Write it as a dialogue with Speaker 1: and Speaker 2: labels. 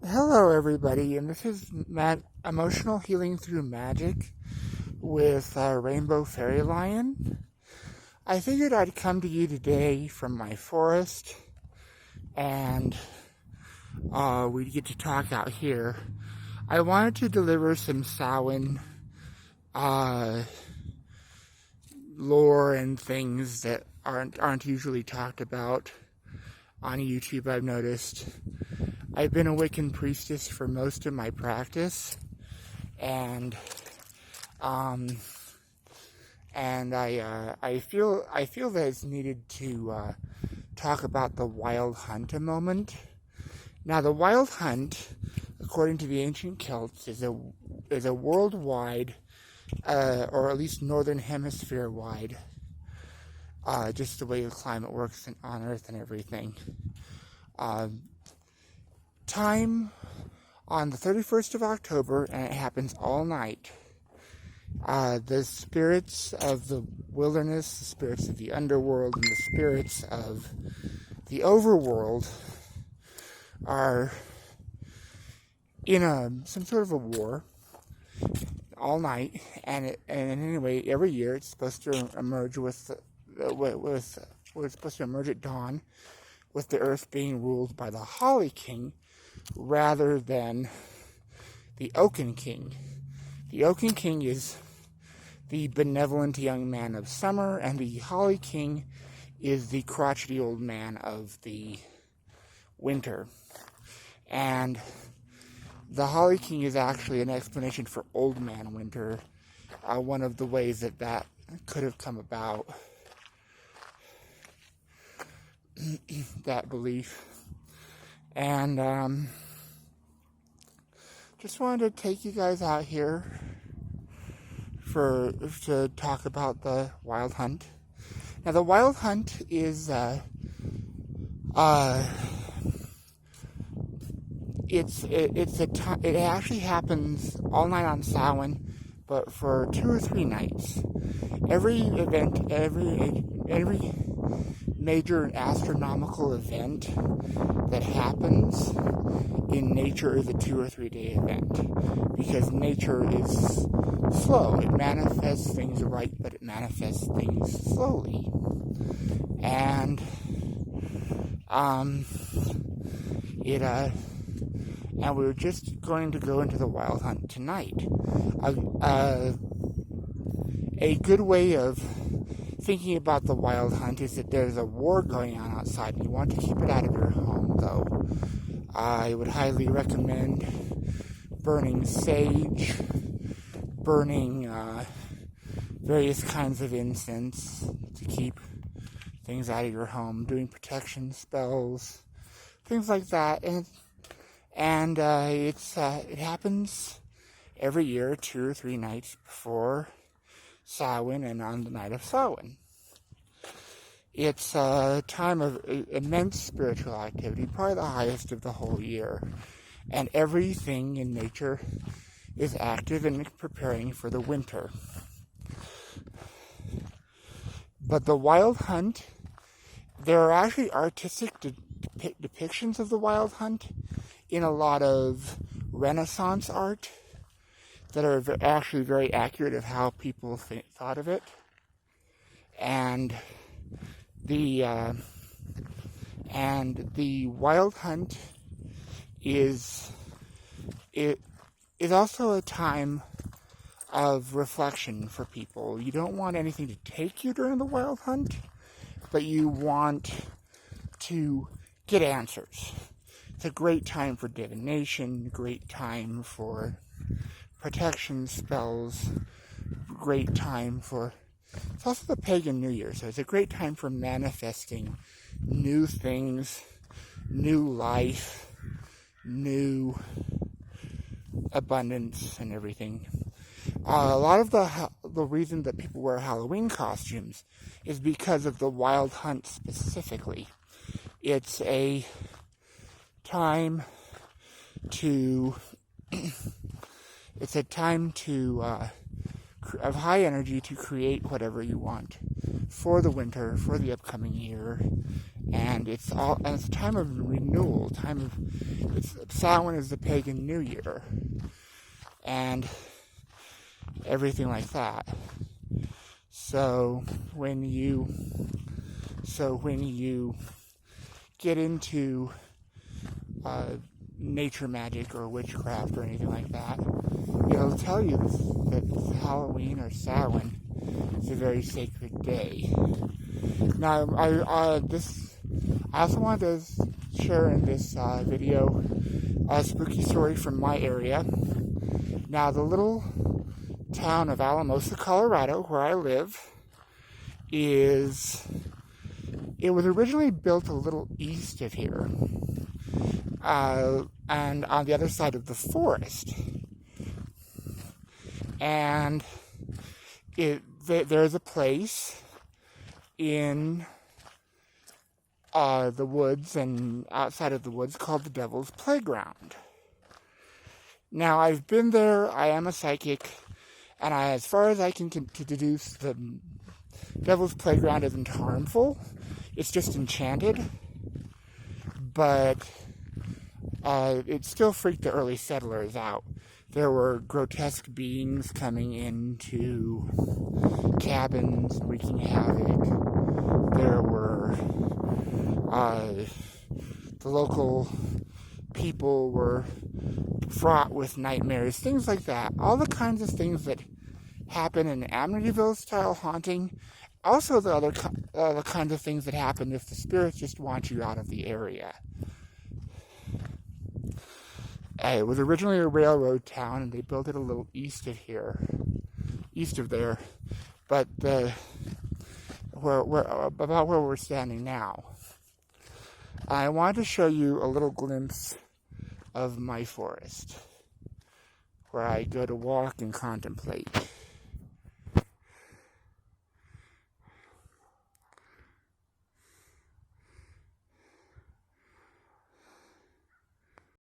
Speaker 1: Hello, everybody, and this is Emotional Healing Through Magic with Rainbow Fairy Lion. I figured I'd come to you today from my forest, and we'd get to talk out here. I wanted to deliver some Samhain lore and things that aren't usually talked about on YouTube, I've noticed. I've been a Wiccan priestess for most of my practice, and I feel that it's needed to talk about the wild hunt a moment. Now, the wild hunt, according to the ancient Celts, is a worldwide, or at least northern hemisphere wide, just the way the climate works on Earth and everything. Time on the 31st of October, and it happens all night. The spirits of the wilderness, the spirits of the underworld, and the spirits of the overworld are in some sort of a war all night. And anyway, every year it's supposed to emerge it's supposed to emerge at dawn, with the earth being ruled by the Holly King rather than the Oaken King. The Oaken King is the benevolent young man of summer, and the Holly King is the crotchety old man of the winter. And the Holly King is actually an explanation for Old Man Winter, one of the ways that could have come about, that belief. And just wanted to take you guys out here to talk about the wild hunt. Now, the wild hunt is it actually happens all night on Samhain, but for 2 or 3 nights. Every major astronomical event that happens in nature is a 2 or 3 day event, because nature is slow. It manifests things right, but it manifests things slowly. And and we were just going to go into the wild hunt tonight. A good way of thinking about the wild hunt is that there's a war going on outside, and you want to keep it out of your home, though. I would highly recommend burning sage, burning various kinds of incense to keep things out of your home, doing protection spells, things like that. And it happens every year, 2 or 3 nights before Samhain and on the night of Samhain. It's a time of immense spiritual activity, probably the highest of the whole year. And everything in nature is active and preparing for the winter. But the wild hunt, there are actually artistic depictions of the wild hunt in a lot of Renaissance art that are actually very accurate of how people thought of it. And the wild hunt is also a time of reflection for people. You don't want anything to take you during the wild hunt, but you want to get answers. It's a great time for divination, great time for protection spells, great time for... It's also the pagan New Year, so it's a great time for manifesting new things, new life, new abundance, and everything. A lot of the reason that people wear Halloween costumes is because of the wild hunt specifically. It's a time to... of high energy to create whatever you want for the winter, for the upcoming year, And it's a time of renewal, Samhain is the pagan New Year, and everything like that. So when you get into nature magic or witchcraft or anything like that, it'll tell you that Halloween or Samhain is a very sacred day. Now, I also want to share in this video a spooky story from my area. Now, the little town of Alamosa, Colorado, where I live, it was originally built a little east of here, and on the other side of the forest. And there's a place in the woods and outside of the woods called the Devil's Playground. Now, I've been there. I am a psychic, and as far as I can deduce, the Devil's Playground isn't harmful. It's just enchanted, but it still freaked the early settlers out. There were grotesque beings coming into cabins, wreaking havoc. There were the local people were fraught with nightmares, things like that. All the kinds of things that happen in Amityville-style haunting. Also, the kinds of things that happen if the spirits just want you out of the area. It was originally a railroad town, and they built it a little east of there. But about where we're standing now, I wanted to show you a little glimpse of my forest, where I go to walk and contemplate.